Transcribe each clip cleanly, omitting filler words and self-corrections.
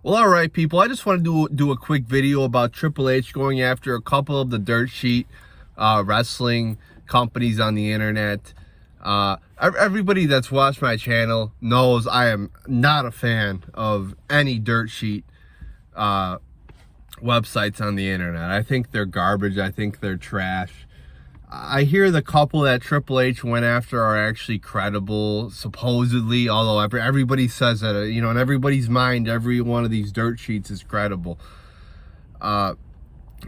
Well, all right, people. I just want to do a quick video about Triple H going after a couple of the dirt sheet wrestling companies on the internet. Everybody that's watched my channel knows I am not a fan of any dirt sheet websites on the internet. I think they're garbage. I think they're trash. I hear the couple that Triple H went after are actually credible, supposedly, although everybody says that, in everybody's mind, every one of these dirt sheets is credible.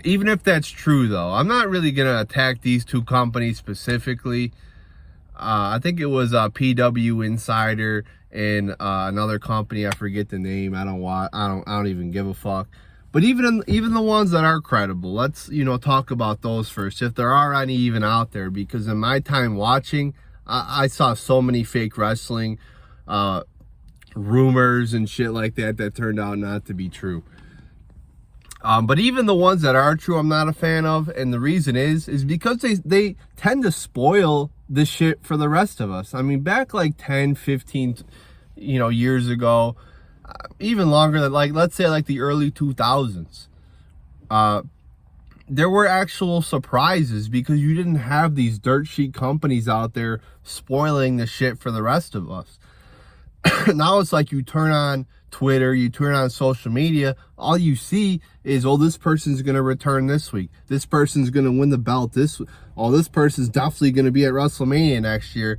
Even if that's true, though, I'm not really going to attack these two companies specifically. I think it was PW Insider and another company, I forget the name. I don't even give a fuck. But even the ones that are credible, let's talk about those first, if there are any even out there. Because in my time watching, I saw so many fake wrestling rumors and shit like that turned out not to be true. But even the ones that are true, I'm not a fan of, and the reason is because they tend to spoil this shit for the rest of us. I mean, back like 10, 15, years ago, even longer than, let's say the early 2000s, there were actual surprises because you didn't have these dirt sheet companies out there spoiling the shit for the rest of us. Now it's like you turn on Twitter, you turn on social media, all you see is, oh, this person's going to return this week. This person's going to win the belt this week. Oh, this person's definitely going to be at WrestleMania next year.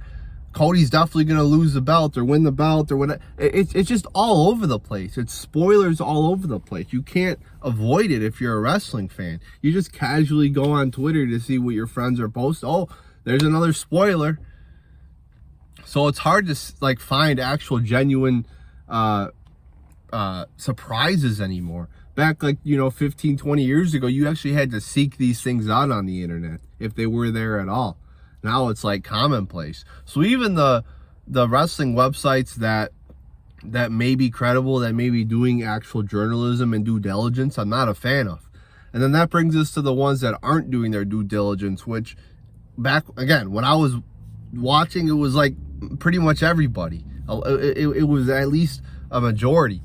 Cody's definitely going to lose the belt or win the belt or whatever. It's just all over the place. It's spoilers all over the place. You can't avoid it if you're a wrestling fan. You just casually go on Twitter to see what your friends are posting. Oh, there's another spoiler. So it's hard to find actual genuine surprises anymore. Back 15, 20 years ago, you actually had to seek these things out on the internet if they were there at all. Now it's commonplace. So even the wrestling websites that may be credible, that may be doing actual journalism and due diligence, I'm not a fan of. And then that brings us to the ones that aren't doing their due diligence, which back again, when I was watching, it was pretty much everybody. It was at least a majority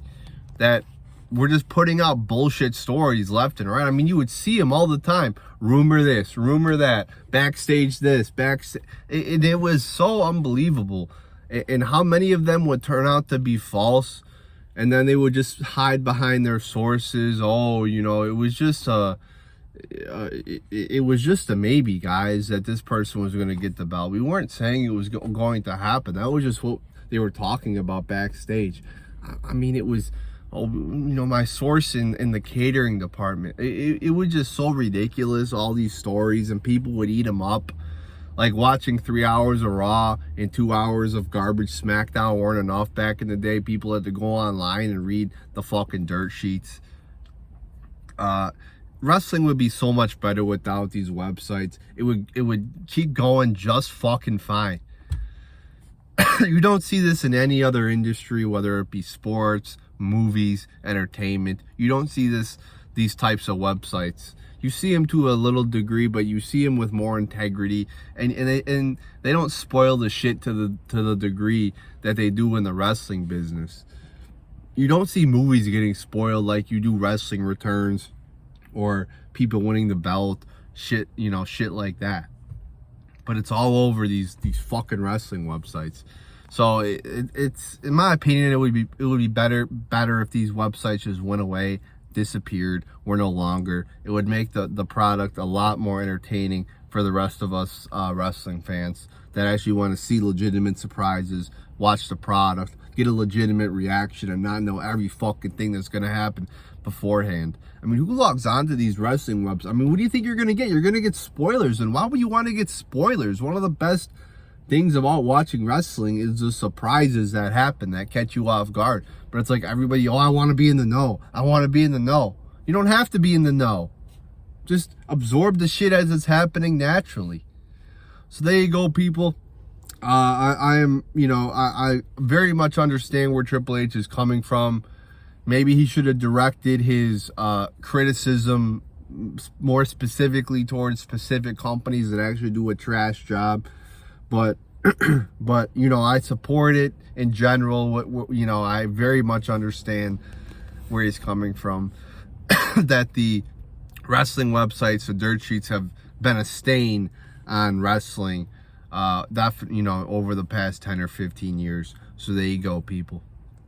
that were just putting out bullshit stories left and right. I mean, you would see them all the time. Rumor this, rumor that, backstage this, backstage. It was so unbelievable. And how many of them would turn out to be false, and then they would just hide behind their sources. Oh, it was just it was just a maybe, guys, that this person was going to get the belt. We weren't saying it was going to happen. That was just what they were talking about backstage. I mean, it was, my source in the catering department. It was just so ridiculous, all these stories, and people would eat them up. Like watching 3 hours of Raw and 2 hours of garbage SmackDown weren't enough back in the day. People had to go online and read the fucking dirt sheets. Wrestling would be so much better without these websites. It would keep going just fucking fine. You don't see this in any other industry, whether it be sports, movies, entertainment. You don't see these types of websites. You see them to a little degree, but you see them with more integrity, and they don't spoil the shit to the degree that they do in the wrestling business. You don't see movies getting spoiled like you do wrestling returns or people winning the belt, shit like that. But it's all over these fucking wrestling websites. So it's in my opinion, it would be better if these websites just went away, disappeared, were no longer. It would make the product a lot more entertaining for the rest of us wrestling fans that actually want to see legitimate surprises, watch the product, get a legitimate reaction, and not know every fucking thing that's going to happen beforehand. I mean, who logs on to these wrestling websites? I mean, what do you think you're going to get? You're going to get spoilers. And why would you want to get spoilers? One of the best things about watching wrestling is the surprises that happen, that catch you off guard. But it's like everybody, I want to be in the know. I want to be in the know. You don't have to be in the know. Just absorb the shit as it's happening naturally. So there you go, people. I very much understand where Triple H is coming from. Maybe he should have directed his criticism more specifically towards specific companies that actually do a trash job. But I support it in general. I very much understand where he's coming from. That the wrestling websites, the dirt sheets, have been a stain on wrestling, over the past 10 or 15 years. So there you go, people.